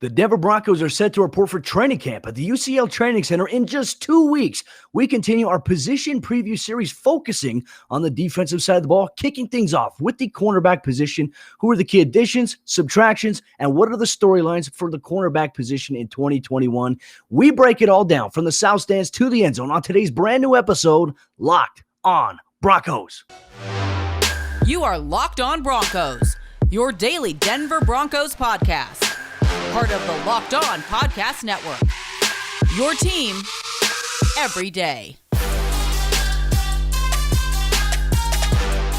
The Denver Broncos are set to report for training camp at the UCL Training Center in just 2 weeks. We continue our position preview series focusing on the defensive side of the ball, kicking things off with the cornerback position. Who are the key additions, subtractions, and what are the storylines for the cornerback position in 2021? We break it all down from the south stands to the end zone on today's brand new episode, Locked on Broncos. You are Locked on Broncos, your daily Denver Broncos podcast. Part of the Locked On Podcast Network. Your team every day.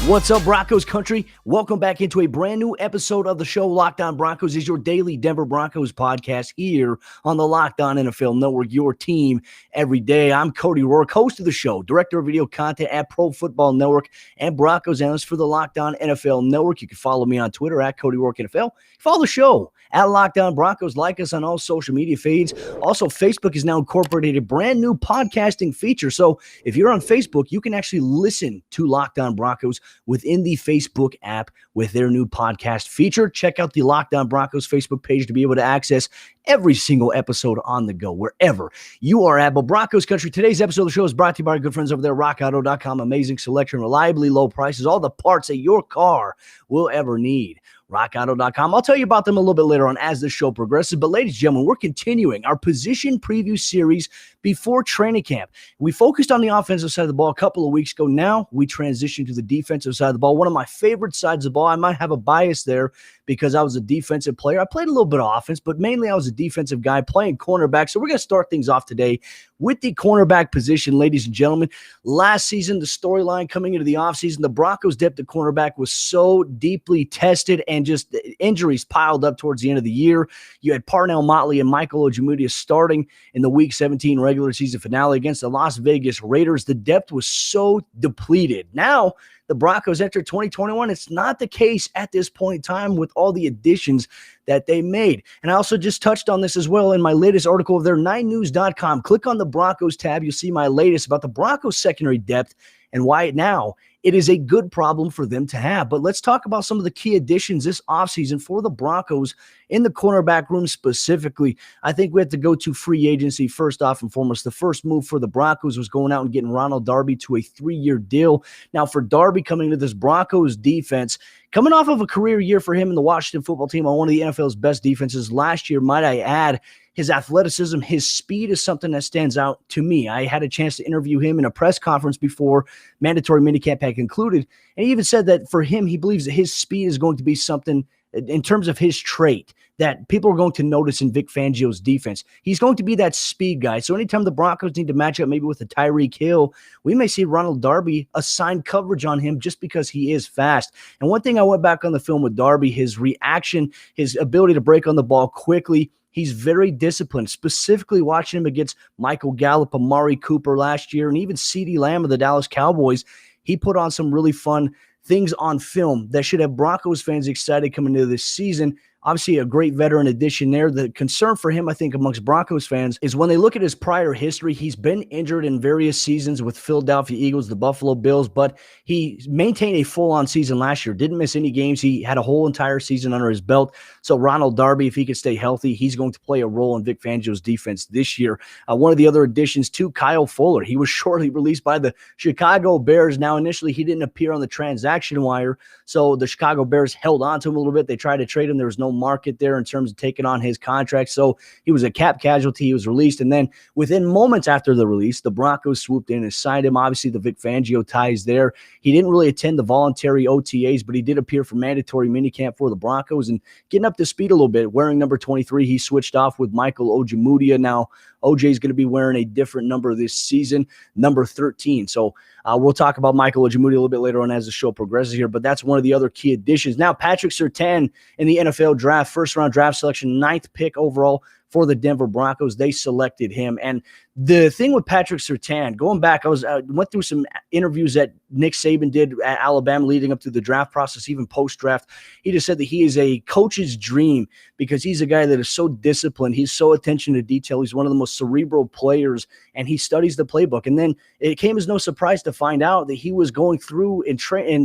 What's up, Broncos country? Welcome back into a brand new episode of the show. Locked On Broncos is your daily Denver Broncos podcast here on the Locked On NFL Network, your team every day. I'm Cody Roark, host of the show, director of video content at Pro Football Network, and Broncos analyst for the Locked On NFL Network. You can follow me on Twitter at Cody Roark NFL. Follow the show at Locked On Broncos. Like us on all social media feeds. Also, Facebook has now incorporated a brand new podcasting feature. So if you're on Facebook, you can actually listen to Locked On Broncos within the Facebook app with their new podcast feature. Check out the Locked On Broncos Facebook page to be able to access every single episode on the go, wherever you are at. But Broncos country, today's episode of the show is brought to you by our good friends over there, rockauto.com. Amazing selection, reliably low prices, all the parts that your car will ever need. rockauto.com. I'll tell you about them a little bit later on as the show progresses. But ladies and gentlemen, we're continuing our position preview series before training camp. We focused on the offensive side of the ball a couple of weeks ago. Now we transition to the defensive side of the ball. One of my favorite sides of the ball. I might have a bias there because I was a defensive player. I played a little bit of offense, but mainly I was a defensive guy playing cornerback. So we're going to start things off today with the cornerback position, ladies and gentlemen. Last season, the storyline coming into the offseason, the Broncos' depth at cornerback was so deeply tested and just injuries piled up towards the end of the year. You had Parnell Motley and Michael Ojemudia starting in the Week 17 regular season finale against the Las Vegas Raiders. The depth was so depleted. Now, the Broncos enter 2021. It's not the case at this point in time with all the additions that they made. And I also just touched on this as well in my latest article of their 9news.com. Click on the Broncos tab. You'll see my latest about the Broncos secondary depth and why now it is a good problem for them to have. But let's talk about some of the key additions this offseason for the Broncos in the cornerback room specifically. I think we have to go to free agency first off and foremost. The first move for the Broncos was going out and getting Ronald Darby to a 3-year deal. Now for Darby coming to this Broncos defense, coming off of a career year for him in the Washington football team on one of the NFL's best defenses last year, might I add, his athleticism, his speed is something that stands out to me. I had a chance to interview him in a press conference before mandatory minicamp had concluded, and he even said that for him, he believes that his speed is going to be something in terms of his trait that people are going to notice in Vic Fangio's defense. He's going to be that speed guy. So anytime the Broncos need to match up maybe with a Tyreek Hill, we may see Ronald Darby assign coverage on him just because he is fast. And one thing I went back on the film with Darby, his reaction, his ability to break on the ball quickly. He's very disciplined, specifically watching him against Michael Gallup, Amari Cooper last year, and even CeeDee Lamb of the Dallas Cowboys. He put on some really fun things on film that should have Broncos fans excited coming into this season. Obviously, a great veteran addition there. The concern for him, I think, amongst Broncos fans is when they look at his prior history, he's been injured in various seasons with Philadelphia Eagles, the Buffalo Bills, but he maintained a full-on season last year. Didn't miss any games. He had a whole entire season under his belt. So Ronald Darby, if he could stay healthy, he's going to play a role in Vic Fangio's defense this year. One of the other additions, too, Kyle Fuller. He was shortly released by the Chicago Bears. Now, initially, he didn't appear on the transaction wire, so the Chicago Bears held on to him a little bit. They tried to trade him. There was no market there in terms of taking on his contract. So he was a cap casualty. He was released. And then within moments after the release, the Broncos swooped in and signed him. Obviously, the Vic Fangio ties there. He didn't really attend the voluntary OTAs, but he did appear for mandatory minicamp for the Broncos and getting up to speed a little bit. Wearing number 23, he switched off with Michael Ojemudia. Now, OJ is going to be wearing a different number this season, number 13. So we'll talk about Michael Ojemudia a little bit later on as the show progresses here, but that's one of the other key additions. Now, Patrick Surtain in the NFL draft, first-round draft selection, 9th pick overall for the Denver Broncos. They selected him. And the thing with Patrick Surtain, going back, I went through some interviews that Nick Saban did at Alabama leading up to the draft process, even post-draft. He just said that he is a coach's dream because he's a guy that is so disciplined. He's so attention to detail. He's one of the most cerebral players, and he studies the playbook. And then it came as no surprise to find out that he was going through in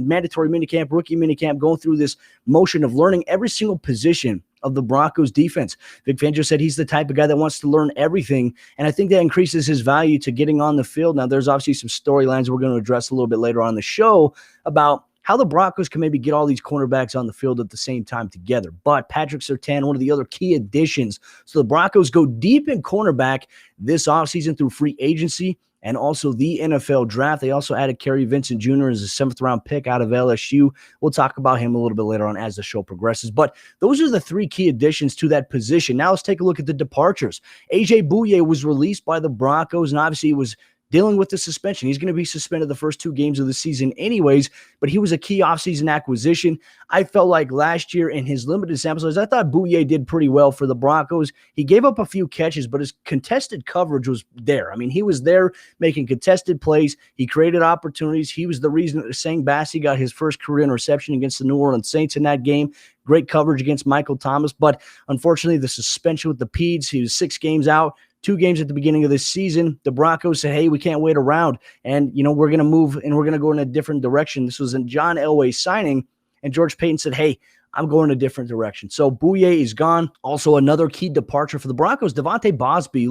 mandatory minicamp, rookie minicamp, going through this motion of learning every single position of the Broncos defense. Vic Fangio said he's the type of guy that wants to learn everything, and I think that increases his value to getting on the field. Now, there's obviously some storylines we're going to address a little bit later on in the show about how the Broncos can maybe get all these cornerbacks on the field at the same time together. But Patrick Surtain, one of the other key additions. So the Broncos go deep in cornerback this offseason through free agency and also the NFL draft. They also added Kerry Vincent Jr. as a 7th-round pick out of LSU. We'll talk about him a little bit later on as the show progresses. But those are the 3 key additions to that position. Now let's take a look at the departures. A.J. Bouye was released by the Broncos, and obviously he was dealing with the suspension. He's going to be suspended the first 2 games of the season anyways, but he was a key offseason acquisition. I felt like last year in his limited sample size, I thought Bouye did pretty well for the Broncos. He gave up a few catches, but his contested coverage was there. I mean, he was there making contested plays. He created opportunities. He was the reason that Sang Bassi got his first career interception against the New Orleans Saints in that game. Great coverage against Michael Thomas, but unfortunately the suspension with the Peds, he was 6 games out. 2 games at the beginning of this season, the Broncos said, hey, we can't wait around. And, we're going to move and we're going to go in a different direction. This was a John Elway signing. And George Payton said, hey, I'm going a different direction. So Bouye is gone. Also, another key departure for the Broncos, Devontae Bosby,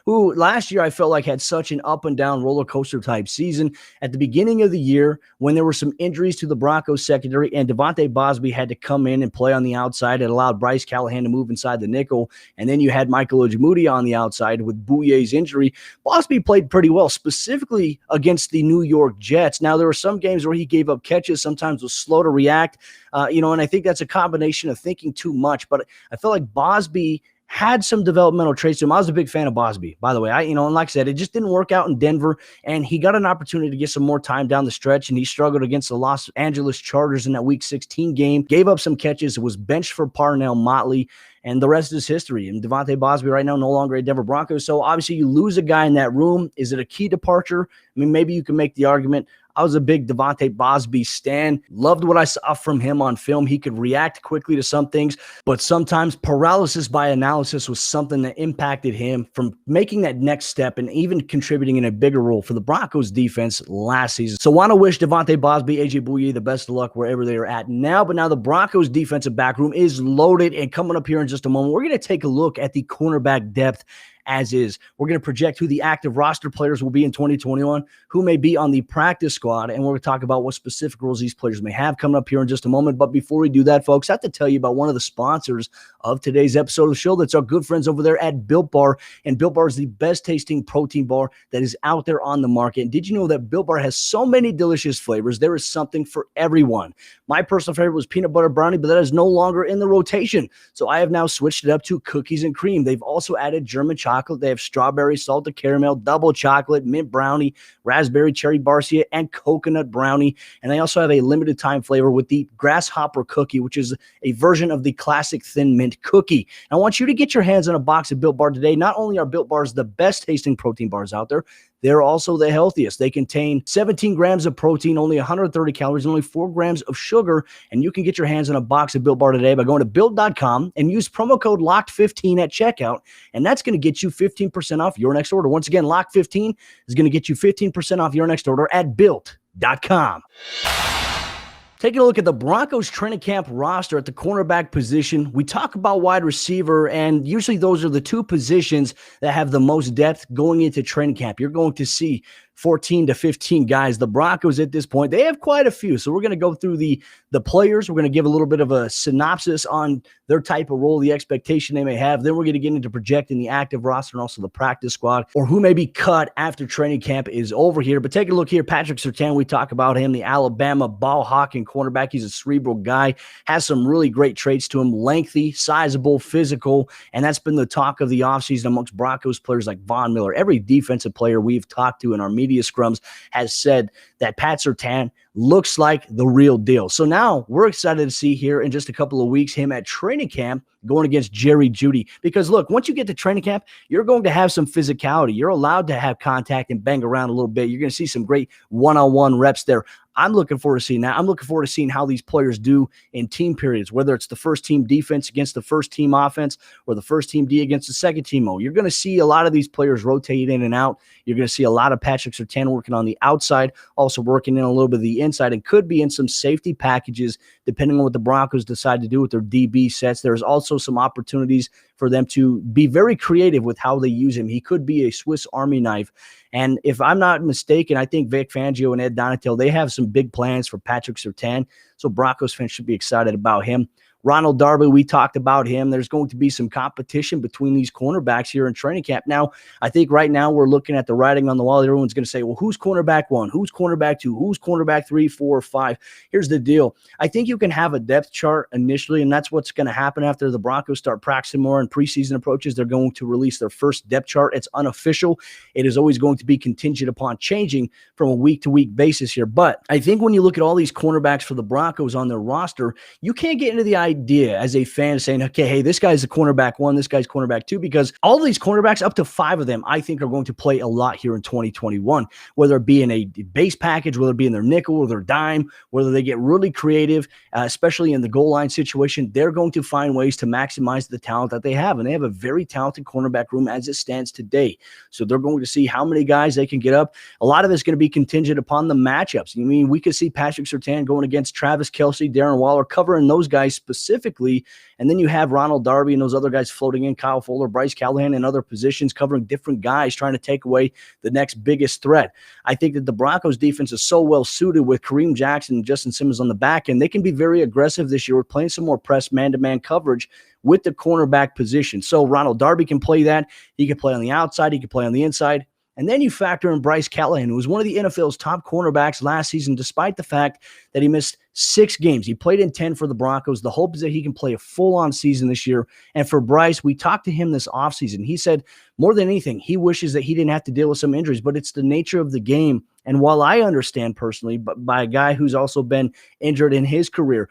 who last year I felt like had such an up and down roller coaster type season. At the beginning of the year, when there were some injuries to the Broncos secondary and Devontae Bosby had to come in and play on the outside, it allowed Bryce Callahan to move inside the nickel. And then you had Michael Ojemudia on the outside with Bouye's injury. Bosby played pretty well, specifically against the New York Jets. Now, there were some games where he gave up catches, sometimes was slow to react. And I think that's a combination of thinking too much. But I feel like Bosby had some developmental traits to him. I was a big fan of Bosby, by the way. And like I said, it just didn't work out in Denver, and he got an opportunity to get some more time down the stretch, and he struggled against the Los Angeles Chargers in that Week 16 game, gave up some catches, was benched for Parnell Motley, and the rest is history. And Devontae Bosby right now no longer a Denver Broncos. So obviously you lose a guy in that room. Is it a key departure? I mean, maybe you can make the argument. I was a big Devontae Bosby stan. Loved what I saw from him on film. He could react quickly to some things, but sometimes paralysis by analysis was something that impacted him from making that next step and even contributing in a bigger role for the Broncos defense last season. So want to wish Devontae Bosby, A.J. Bouye the best of luck wherever they are at now. But now the Broncos defensive back room is loaded, and coming up here in just a moment, we're going to take a look at the cornerback depth as is. We're going to project who the active roster players will be in 2021, who may be on the practice squad, and we're going to talk about what specific roles these players may have coming up here in just a moment. But before we do that, folks, I have to tell you about one of the sponsors of today's episode of the show. That's our good friends over there at Built Bar, and Built Bar is the best tasting protein bar that is out there on the market. And did you know that Built Bar has so many delicious flavors? There is something for everyone. My personal favorite was peanut butter brownie, but that is no longer in the rotation. So I have now switched it up to cookies and cream. They've also added German chocolate. They have strawberry, salted caramel, double chocolate, mint brownie, raspberry cherry barcia, and coconut brownie. And they also have a limited time flavor with the grasshopper cookie, which is a version of the classic thin mint cookie. And I want you to get your hands on a box of Built Bar today. Not only are Built Bars the best tasting protein bars out there, they're also the healthiest. They contain 17 grams of protein, only 130 calories, and only 4 grams of sugar. And you can get your hands on a box of Built Bar today by going to Built.com and use promo code LOCKED15 at checkout. And that's going to get you 15% off your next order. Once again, LOCKED15 is going to get you 15% off your next order at Built.com. Taking a look at the Broncos training camp roster at the cornerback position, we talk about wide receiver, and usually those are the 2 positions that have the most depth going into training camp. You're going to see 14 to 15 guys. The Broncos at this point, they have quite a few. So we're going to go through the players. We're going to give a little bit of a synopsis on their type of role, the expectation they may have. Then we're going to get into projecting the active roster and also the practice squad, or who may be cut after training camp is over here. But take a look here. Patrick Surtain, we talk about him, the Alabama ball hawking cornerback. He's a cerebral guy, has some really great traits to him, lengthy, sizable, physical, and that's been the talk of the offseason amongst Broncos players like Von Miller. Every defensive player we've talked to in our media scrums has said that Pat Surtain looks like the real deal. So now we're excited to see here in just a couple of weeks him at training camp going against Jerry Jeudy. Because look, once you get to training camp, you're going to have some physicality. You're allowed to have contact and bang around a little bit. You're going to see some great one-on-one reps there. I'm looking forward to seeing that. I'm looking forward to seeing how these players do in team periods, whether it's the first team defense against the first team offense or the first team D against the second team O. You're going to see a lot of these players rotate in and out. You're going to see a lot of Patrick Surtain working on the outside, also working in a little bit of the inside and could be in some safety packages depending on what the Broncos decide to do with their DB sets. There's also some opportunities for them to be very creative with how they use him. He could be a Swiss Army knife. And if I'm not mistaken, I think Vic Fangio and Ed Donatell, they have some big plans for Patrick Surtain. So Broncos fans should be excited about him. Ronald Darby, we talked about him. There's going to be some competition between these cornerbacks here in training camp. Now, I think right now we're looking at the writing on the wall. Everyone's going to say, well, who's cornerback 1? Who's cornerback 2? Who's cornerback 3, 4, 5? Here's the deal. I think you can have a depth chart initially, and that's what's going to happen after the Broncos start practicing more and preseason approaches. They're going to release their first depth chart. It's unofficial. It is always going to be contingent upon changing from a week-to-week basis here. But I think when you look at all these cornerbacks for the Broncos on their roster, you can't get into the idea as a fan saying, okay, hey, this guy's the cornerback 1, this guy's cornerback 2, because all of these cornerbacks, up to 5 of them, I think are going to play a lot here in 2021, whether it be in a base package, whether it be in their nickel or their dime, whether they get really creative, especially in the goal line situation. They're going to find ways to maximize the talent that they have, and they have a very talented cornerback room as it stands today. So they're going to see how many guys they can get up. A lot of it's going to be contingent upon the matchups. I mean, we could see Patrick Surtain going against Travis Kelce, Darren Waller, covering those guys specifically. And then you have Ronald Darby and those other guys floating in, Kyle Fuller, Bryce Callahan, and other positions covering different guys trying to take away the next biggest threat. I think that the Broncos defense is so well suited with Kareem Jackson and Justin Simmons on the back end. They can be very aggressive this year. We're playing some more press man-to-man coverage with the cornerback position. So Ronald Darby can play that. He can play on the outside. He can play on the inside. And then you factor in Bryce Callahan, who was one of the NFL's top cornerbacks last season, despite the fact that he missed 6 games. He played in 10 for the Broncos. The hope is that he can play a full-on season this year. And for Bryce, we talked to him this offseason. He said more than anything, he wishes that he didn't have to deal with some injuries, but it's the nature of the game. And while I understand personally, but by a guy who's also been injured in his career,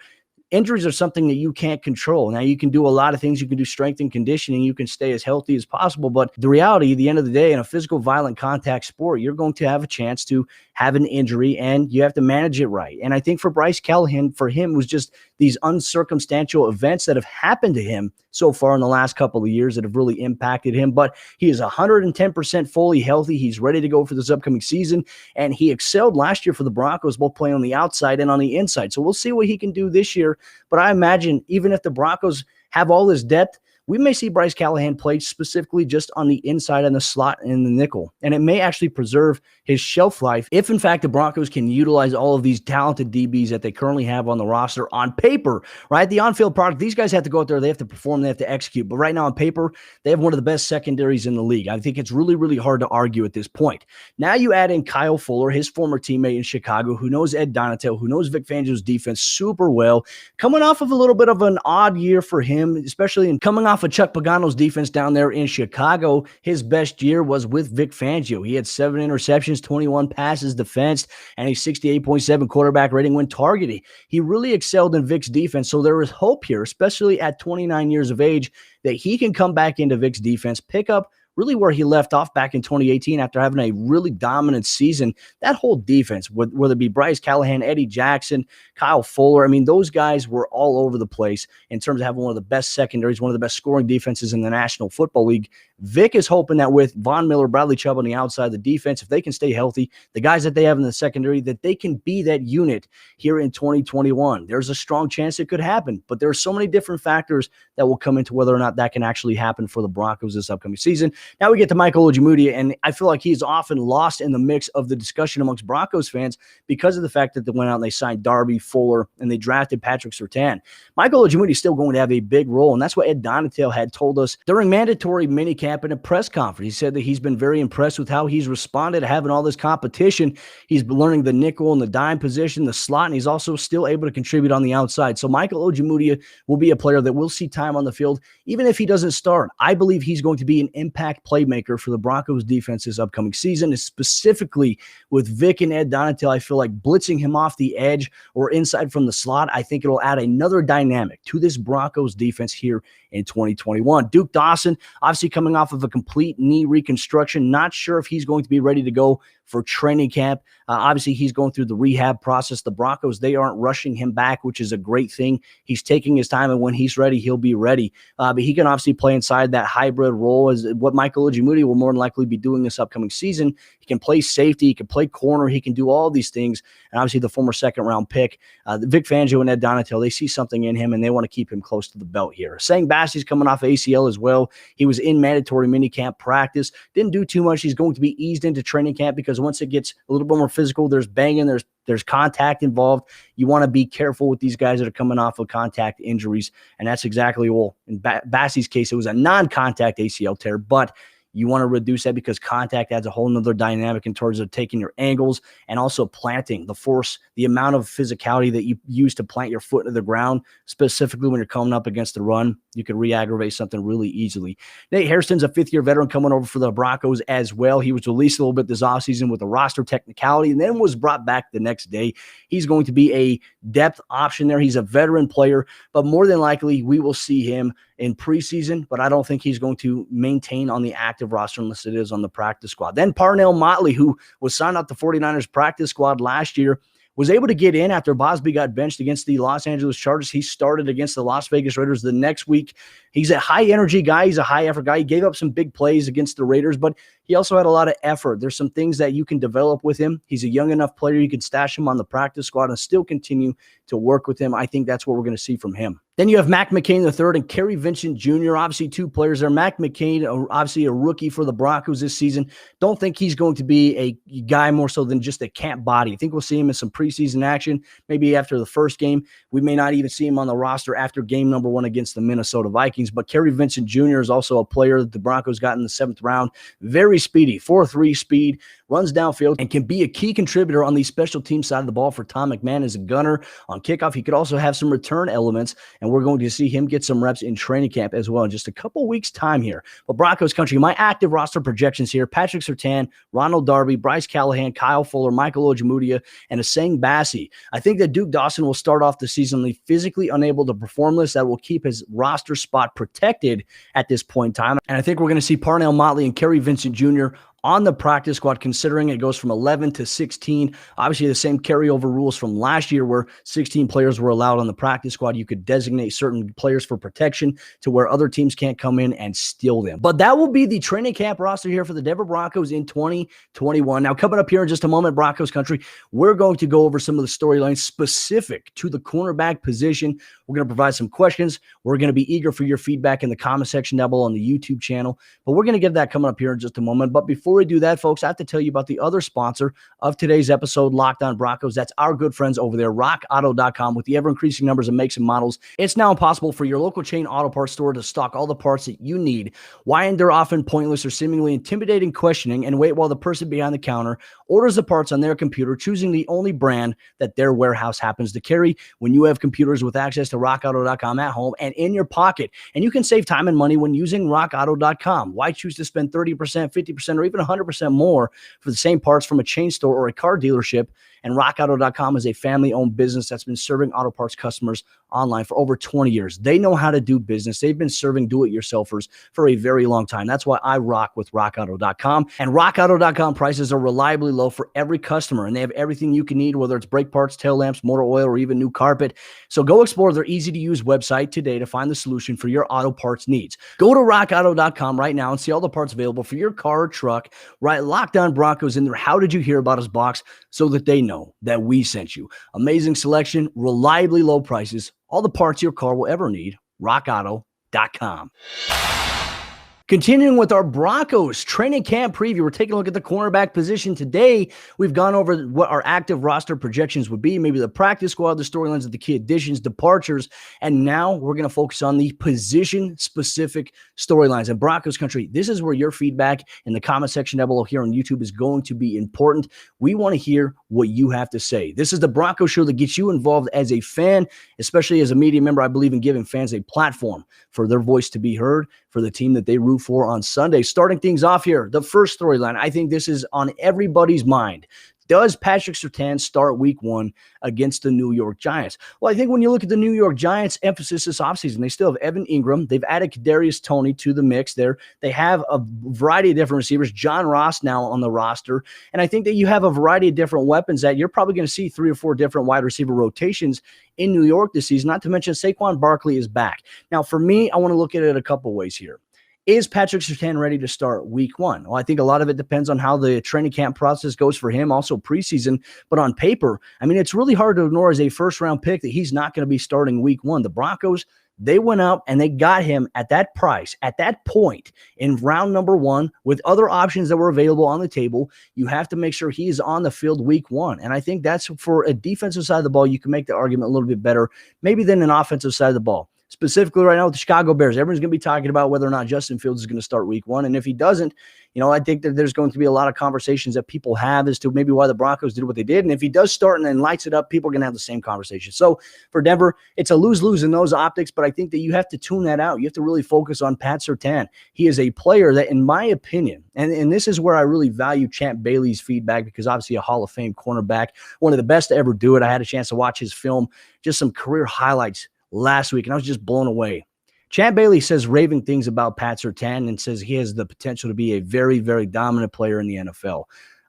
injuries are something that you can't control. Now, you can do a lot of things. You can do strength and conditioning. You can stay as healthy as possible. But the reality, at the end of the day, in a physical, violent contact sport, you're going to have a chance to have an injury, and you have to manage it right. And I think for Bryce Callahan, for him, was just these uncircumstantial events that have happened to him so far in the last couple of years that have really impacted him. But he is 110% fully healthy. He's ready to go for this upcoming season, and he excelled last year for the Broncos, both playing on the outside and on the inside. So we'll see what he can do this year. But I imagine even if the Broncos have all this depth, we may see Bryce Callahan play specifically just on the inside and the slot and the nickel. And it may actually preserve his shelf life if, in fact, the Broncos can utilize all of these talented DBs that they currently have on the roster on paper, right? The on-field product, these guys have to go out there, they have to perform, they have to execute. But right now on paper, they have one of the best secondaries in the league. I think it's really, really hard to argue at this point. Now you add in Kyle Fuller, his former teammate in Chicago, who knows Ed Donatell, who knows Vic Fangio's defense super well, coming off of a little bit of an odd year for him, especially in coming off of Chuck Pagano's defense down there in Chicago. His best year was with Vic Fangio. He had 7 interceptions, 21 passes defensed, and a 68.7 quarterback rating when targeted. He really excelled in Vic's defense, so there is hope here, especially at 29 years of age, that he can come back into Vic's defense, pick up really where he left off back in 2018 after having a really dominant season. That whole defense, whether it be Bryce Callahan, Eddie Jackson, Kyle Fuller, I mean, those guys were all over the place in terms of having one of the best secondaries, one of the best scoring defenses in the National Football League. Vic is hoping that with Von Miller, Bradley Chubb on the outside of the defense, if they can stay healthy, the guys that they have in the secondary, that they can be that unit here in 2021. There's a strong chance it could happen, but there are so many different factors that will come into whether or not that can actually happen for the Broncos this upcoming season. Now we get to Michael Ojemudia, and I feel like he's often lost in the mix of the discussion amongst Broncos fans because of the fact that they went out and they signed Darby, Fuller, and they drafted Patrick Surtain. Michael Ojemudia is still going to have a big role, and that's what Ed Donatell had told us during mandatory minicamp in a press conference. He said that he's been very impressed with how he's responded to having all this competition. He's been learning the nickel and the dime position, the slot, and he's also still able to contribute on the outside. So Michael Ojemudia will be a player that will see time on the field, even if he doesn't start. I believe he's going to be an impact playmaker for the Broncos defense this upcoming season, specifically with Vic and Ed Donatell. I feel like blitzing him off the edge or inside from the slot, I think it'll add another dynamic to this Broncos defense here in 2021. Duke Dawson, obviously coming off of a complete knee reconstruction. Not sure if he's going to be ready to go for training camp. Obviously, he's going through the rehab process. The Broncos, they aren't rushing him back, which is a great thing. He's taking his time, and when he's ready, he'll be ready. But he can obviously play inside that hybrid role as what Michael Ojemudia will more than likely be doing this upcoming season. He can play safety. He can play corner. He can do all these things. And obviously, the former second-round pick, Vic Fangio and Ed Donatel, they see something in him, and they want to keep him close to the belt here. Sang Bassey's coming off ACL as well. He was in mandatory minicamp practice. Didn't do too much. He's going to be eased into training camp because once it gets a little bit more physical, there's banging, there's contact involved. You want to be careful with these guys that are coming off of contact injuries, and that's exactly, well, in Bassey's case, it was a non-contact ACL tear, but you want to reduce that because contact adds a whole nother dynamic in terms of taking your angles and also planting the force, the amount of physicality that you use to plant your foot into the ground, specifically when you're coming up against the run. You can re-aggravate something really easily. Nate Hairston's a fifth-year veteran coming over for the Broncos as well. He was released a little bit this offseason with a roster technicality and then was brought back the next day. He's going to be a depth option there. He's a veteran player, but more than likely we will see him in preseason, but I don't think he's going to maintain on the active roster unless it is on the practice squad. Then Parnell Motley, who was signed up the 49ers practice squad last year, was able to get in after Bosby got benched against the Los Angeles Chargers. He started against the Las Vegas Raiders the next week. He's a high-energy guy. He's a high-effort guy. He gave up some big plays against the Raiders, but he also had a lot of effort. There's some things that you can develop with him. He's a young enough player. You can stash him on the practice squad and still continue to work with him. I think that's what we're going to see from him. Then you have Mac McCain III and Kerry Vincent Jr., obviously two players there. Mac McCain, obviously a rookie for the Broncos this season. Don't think he's going to be a guy more so than just a camp body. I think we'll see him in some preseason action, maybe after the first game. We may not even see him on the roster after game number 1 against the Minnesota Vikings. But Kerry Vincent Jr. is also a player that the Broncos got in the 7th round. Very speedy, 4.3 speed, runs downfield, and can be a key contributor on the special team side of the ball for Tom McMahon as a gunner on kickoff. He could also have some return elements, and we're going to see him get some reps in training camp as well in just a couple weeks' time here. But Broncos country, my active roster projections here: Patrick Surtain, Ronald Darby, Bryce Callahan, Kyle Fuller, Michael Ojemudia, and Asang Bassey. I think that Duke Dawson will start off the season physically unable to perform this. That will keep his roster spot protected at this point in time. And I think we're going to see Parnell Motley and Kerry Vincent Jr. on the practice squad, considering it goes from 11 to 16. Obviously, the same carryover rules from last year where 16 players were allowed on the practice squad. You could designate certain players for protection to where other teams can't come in and steal them. But that will be the training camp roster here for the Denver Broncos in 2021. Now, coming up here in just a moment, Broncos country, we're going to go over some of the storylines specific to the cornerback position. We're going to provide some questions. We're going to be eager for your feedback in the comment section down below on the YouTube channel. But we're going to get that coming up here in just a moment. But before we do that, folks, I have to tell you about the other sponsor of today's episode, Locked On Broncos. That's our good friends over there, rockauto.com. With the ever-increasing numbers of makes and models, it's now impossible for your local chain auto parts store to stock all the parts that you need. Why endure often pointless or seemingly intimidating questioning and wait while the person behind the counter orders the parts on their computer, choosing the only brand that their warehouse happens to carry, when you have computers with access to rockauto.com at home and in your pocket? And you can save time and money when using rockauto.com. Why choose to spend 30%, 50%, or even 100% more for the same parts from a chain store or a car dealership? And rockauto.com is a family-owned business that's been serving auto parts customers online for over 20 years. They know how to do business. They've been serving do-it-yourselfers for a very long time. That's why I rock with rockauto.com. And rockauto.com prices are reliably low for every customer, and they have everything you can need, whether it's brake parts, tail lamps, motor oil, or even new carpet. So go explore their easy-to-use website today to find the solution for your auto parts needs. Go to rockauto.com right now and see all the parts available for your car or truck. Right, Locked On Broncos in their How Did You Hear About Us box so that they know that we sent you. Amazing selection, reliably low prices, all the parts your car will ever need. rockauto.com. Continuing with our Broncos training camp preview, we're taking a look at the cornerback position today. We've gone over what our active roster projections would be, maybe the practice squad, the storylines of the key additions, departures, and now we're going to focus on the position-specific storylines. And Broncos country, this is where your feedback in the comment section down below here on YouTube is going to be important. We want to hear what you have to say. This is the Broncos show that gets you involved as a fan, especially as a media member. I believe in giving fans a platform for their voice to be heard for the team that they root for on Sunday. Starting things off here, the first storyline, I think this is on everybody's mind. Does Patrick Surtain start week 1 against the New York Giants? Well, I think when you look at the New York Giants' emphasis this offseason, they still have Evan Ingram. They've added Kadarius Toney to the mix there. They have a variety of different receivers. John Ross now on the roster. And I think that you have a variety of different weapons that you're probably going to see 3 or 4 different wide receiver rotations in New York this season, not to mention Saquon Barkley is back. Now, for me, I want to look at it a couple ways here. Is Patrick Surtain ready to start week 1? Well, I think a lot of it depends on how the training camp process goes for him, also preseason. But on paper, I mean, it's really hard to ignore as a first-round pick that he's not going to be starting week 1. The Broncos, they went out and they got him at that price, at that point in round number 1 with other options that were available on the table. You have to make sure he is on the field week 1. And I think that's for a defensive side of the ball, you can make the argument a little bit better maybe than an offensive side of the ball. Specifically right now with the Chicago Bears, everyone's going to be talking about whether or not Justin Fields is going to start week 1. And if he doesn't, I think that there's going to be a lot of conversations that people have as to maybe why the Broncos did what they did. And if he does start and then lights it up, people are going to have the same conversation. So for Denver, it's a lose-lose in those optics, but I think that you have to tune that out. You have to really focus on Pat Surtain. He is a player that, in my opinion, and this is where I really value Champ Bailey's feedback, because obviously a Hall of Fame cornerback, one of the best to ever do it. I had a chance to watch his film, just some career highlights last week, and I was just blown away. Champ Bailey says raving things about Pat Surtain and says he has the potential to be a very, very dominant player in the NFL.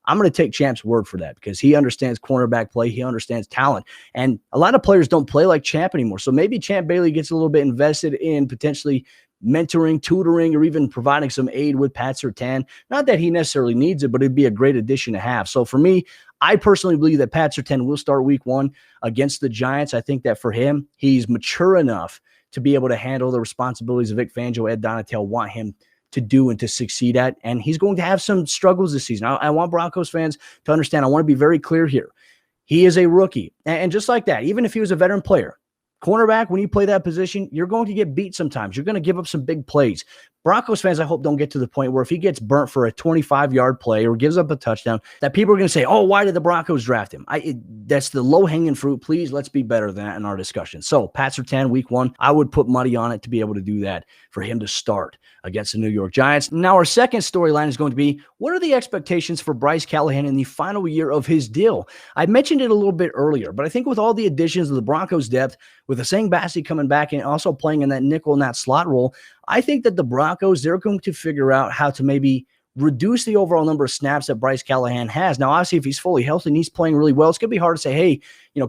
I'm going to take Champ's word for that because he understands cornerback play. He understands talent. And a lot of players don't play like Champ anymore. So maybe Champ Bailey gets a little bit invested in potentially mentoring, tutoring, or even providing some aid with Pat Surtain. Not that he necessarily needs it, but it'd be a great addition to have. So for me, I personally believe that Pat Surtain will start week 1 against the Giants. I think that for him, he's mature enough to be able to handle the responsibilities of Vic Fangio, Ed Donatel want him to do and to succeed at. And he's going to have some struggles this season. I want Broncos fans to understand. I want to be very clear here. He is a rookie. And just like that, even if he was a veteran player, cornerback, when you play that position, you're going to get beat sometimes. You're going to give up some big plays. Broncos fans, I hope, don't get to the point where if he gets burnt for a 25-yard play or gives up a touchdown, that people are going to say, oh, why did the Broncos draft him? That's the low-hanging fruit. Please, let's be better than that in our discussion. So, Pat Surtain, week 1, I would put money on it to be able to do that for him to start against the New York Giants. Now, our second storyline is going to be, what are the expectations for Bryce Callahan in the final year of his deal? I mentioned it a little bit earlier, but I think with all the additions of the Broncos' depth, with Asang Bassey coming back and also playing in that nickel and that slot role, I think that the Broncos, they're going to figure out how to maybe reduce the overall number of snaps that Bryce Callahan has. Now, obviously, if he's fully healthy and he's playing really well, it's going to be hard to say, hey,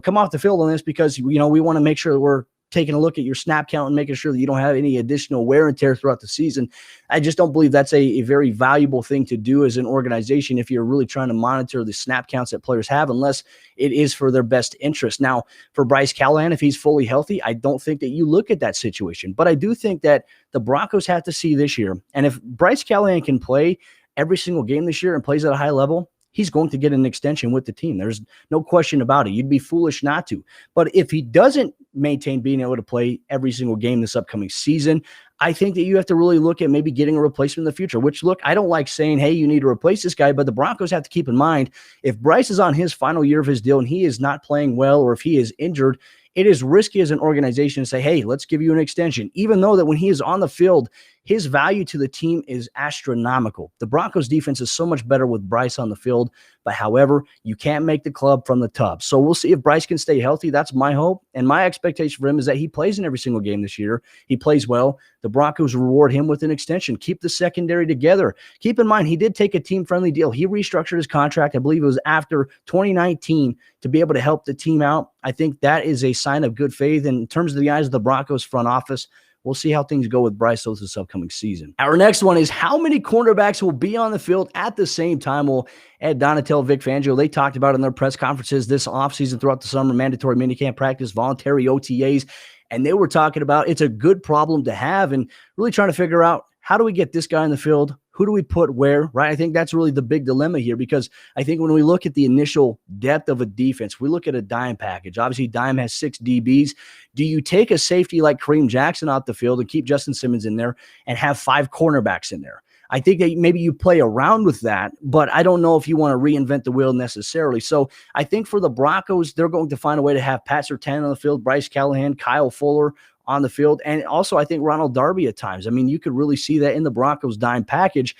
come off the field on this because, we want to make sure that we're taking a look at your snap count and making sure that you don't have any additional wear and tear throughout the season. I just don't believe that's a very valuable thing to do as an organization if you're really trying to monitor the snap counts that players have, unless it is for their best interest. Now, for Bryce Callahan, if he's fully healthy, I don't think that you look at that situation. But I do think that the Broncos have to see this year, and if Bryce Callahan can play every single game this year and plays at a high level, he's going to get an extension with the team. There's no question about it. You'd be foolish not to. But if he doesn't maintain being able to play every single game this upcoming season, I think that you have to really look at maybe getting a replacement in the future, which, look, I don't like saying, hey, you need to replace this guy, but the Broncos have to keep in mind, if Bryce is on his final year of his deal and he is not playing well, or if he is injured, it is risky as an organization to say, hey, let's give you an extension, even though that when he is on the field, his value to the team is astronomical. The Broncos defense is so much better with Bryce on the field, but however, you can't make the club from the top. So we'll see if Bryce can stay healthy. That's my hope. And my expectation for him is that he plays in every single game this year. He plays well. The Broncos reward him with an extension. Keep the secondary together. Keep in mind, he did take a team-friendly deal. He restructured his contract. I believe it was after 2019 to be able to help the team out. I think that is a sign of good faith. And in terms of the eyes of the Broncos front office, we'll see how things go with Bryce this upcoming season. Our next one is how many cornerbacks will be on the field at the same time. Well, Ed Donatel, Vic Fangio, they talked about in their press conferences this offseason throughout the summer, mandatory minicamp practice, voluntary OTAs, and they were talking about it's a good problem to have and really trying to figure out, how do we get this guy in the field? Who do we put where, right? I think that's really the big dilemma here, because I think when we look at the initial depth of a defense, we look at a dime package. Obviously, dime has 6 DBs. Do you take a safety like Kareem Jackson off the field and keep Justin Simmons in there and have 5 cornerbacks in there? I think that maybe you play around with that, but I don't know if you want to reinvent the wheel necessarily. So I think for the Broncos, they're going to find a way to have Pat Surtain on the field, Bryce Callahan, Kyle Fuller on the field, and also I think Ronald Darby at times. I mean, you could really see that in the Broncos dime package.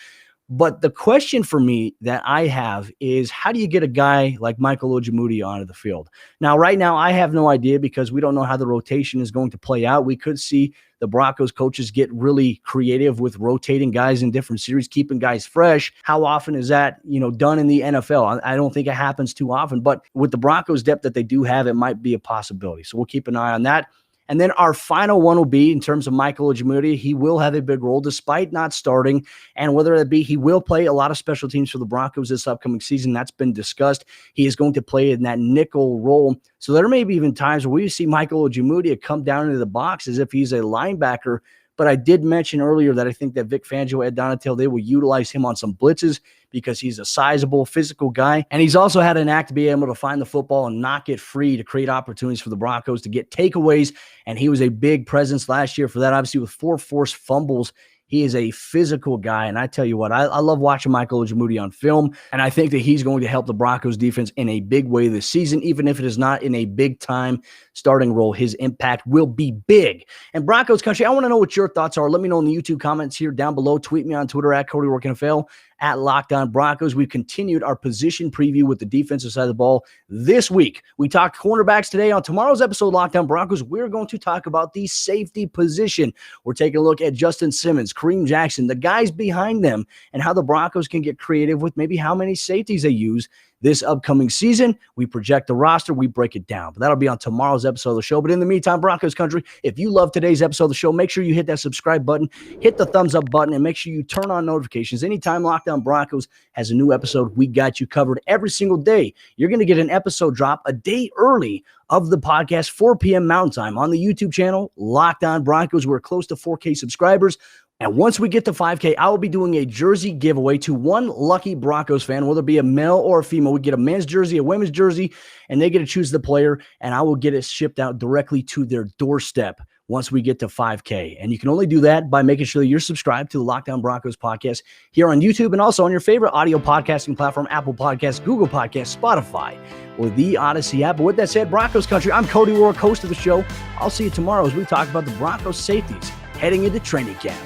But the question for me that I have is, how do you get a guy like Michael Ojemudia onto the field? Now, right now, I have no idea because we don't know how the rotation is going to play out. We could see the Broncos coaches get really creative with rotating guys in different series, keeping guys fresh. How often is that, done in the NFL? I don't think it happens too often, but with the Broncos depth that they do have, it might be a possibility. So we'll keep an eye on that. And then our final one will be in terms of Michael Ojemudia. He will have a big role despite not starting. And whether it be, he will play a lot of special teams for the Broncos this upcoming season. That's been discussed. He is going to play in that nickel role. So there may be even times where we see Michael Ojemudia come down into the box as if he's a linebacker. But I did mention earlier that I think that Vic Fangio, Ed Donatel, they will utilize him on some blitzes because he's a sizable, physical guy. And he's also had an knack to be able to find the football and knock it free to create opportunities for the Broncos to get takeaways. And he was a big presence last year for that, obviously, with 4 forced fumbles. He is a physical guy, and I tell you what, I love watching Michael Ojemudia on film, and I think that he's going to help the Broncos defense in a big way this season, even if it is not in a big-time starting role. His impact will be big. And Broncos country, I want to know what your thoughts are. Let me know in the YouTube comments here down below. Tweet me on Twitter at Cody Roark NFL, at Locked On Broncos. We've continued our position preview with the defensive side of the ball this week. We talked cornerbacks today. On tomorrow's episode of Locked On Broncos, we're going to talk about the safety position. We're taking a look at Justin Simmons, Kareem Jackson, the guys behind them, and how the Broncos can get creative with maybe how many safeties they use this upcoming season. We project the roster, we break it down. But that'll be on tomorrow's episode of the show. But in the meantime, Broncos country, if you love today's episode of the show, make sure you hit that subscribe button, hit the thumbs up button, and make sure you turn on notifications. Anytime Locked On Broncos has a new episode, we got you covered every single day. You're going to get an episode drop a day early of the podcast, 4 p.m. Mountain Time on the YouTube channel, Locked On Broncos. We're close to 4K subscribers. And once we get to 5K, I will be doing a jersey giveaway to one lucky Broncos fan, whether it be a male or a female. We get a men's jersey, a women's jersey, and they get to choose the player, and I will get it shipped out directly to their doorstep once we get to 5K. And you can only do that by making sure that you're subscribed to the Locked On Broncos podcast here on YouTube and also on your favorite audio podcasting platform, Apple Podcasts, Google Podcasts, Spotify, or the Odyssey app. But with that said, Broncos country, I'm Cody Roark, host of the show. I'll see you tomorrow as we talk about the Broncos safeties heading into training camp.